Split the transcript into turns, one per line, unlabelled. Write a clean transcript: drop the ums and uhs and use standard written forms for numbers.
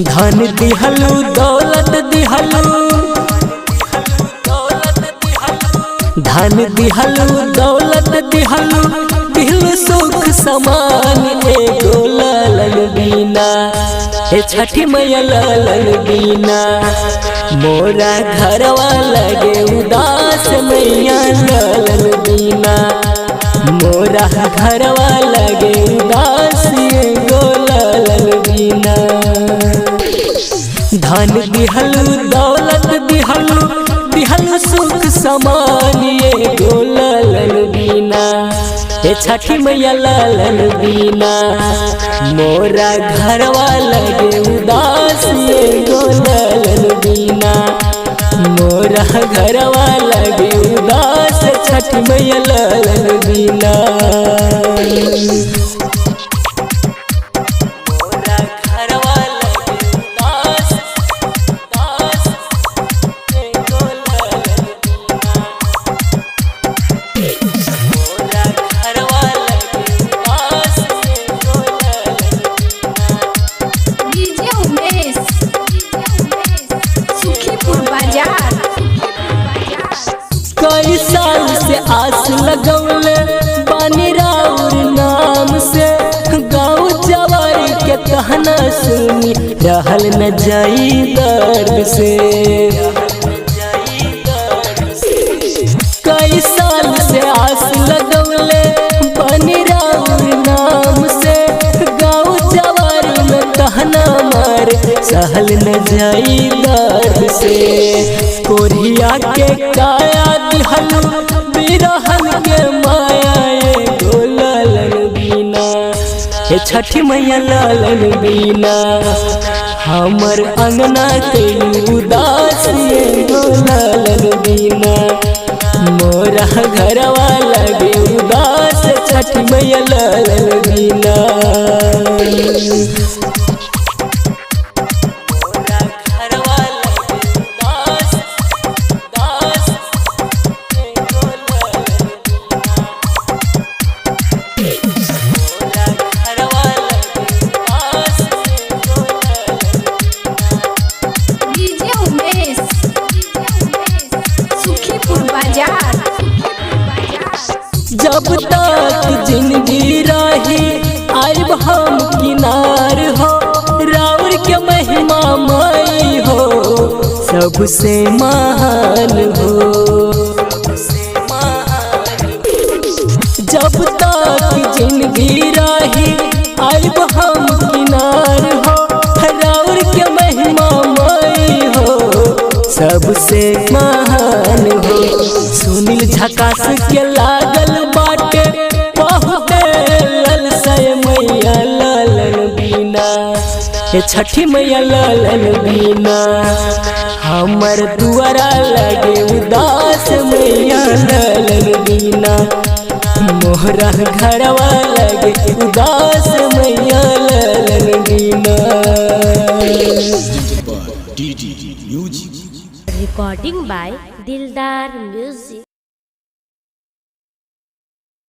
धन दिहलू दौलत दिहलू, धन दिहलू दौलत दिहलू, दिल सुख समान एगो लालन बीना। हे छठी मैया लालन बीना, मोरा घरवा लगे उदास मैया लालन बीना। मोरा घरवा लगे उदास एगो लालन बीना। धन दिहलू दौलत दिहलू, दिहलू सुख समान एगो लालन बीना। हे छठी मैया लालन बीना, मोरा घरवा लगे उदास एगो लालन बीना। मोरा घरवा लगे उदास छठी मैया लालन बीना। कई साल से आस लगौले बानी राउर नाम से, गाँव जवारी के कहना सुनी रहल न जाई दर्द से। कई साल से आस लगौले बानी राउर नाम से, गाँव जवारी में कहना मार सहल न जाई दर्द से। कोरिया के काया दिहलू, बिरहन के माया एगो लालन बीना। हे छठी मैया लालन बीना, हमर अंगना के उदास एगो लालन बीना। मोरा घरवा लगे उदास छठी मैया लालन बीना। जब तक जिंदगी रही आइब हम किनार हो, राउर के महिमा माई हो सबसे महान हो। जब तक जिंदगी रही आइब हम किनार हो, राउर के महिमा माई हो सबसे महान हो। सुनील झकास के लागल बाटे बहुत ललसाए मैया लालन बीना। हे छठी मैया लालन बीना, हमर दुआरा लगे उदास मैया लालन बीना। मोहरा घरवा लगे उदास मैया लालन बीना।
Recording by Dildar Music.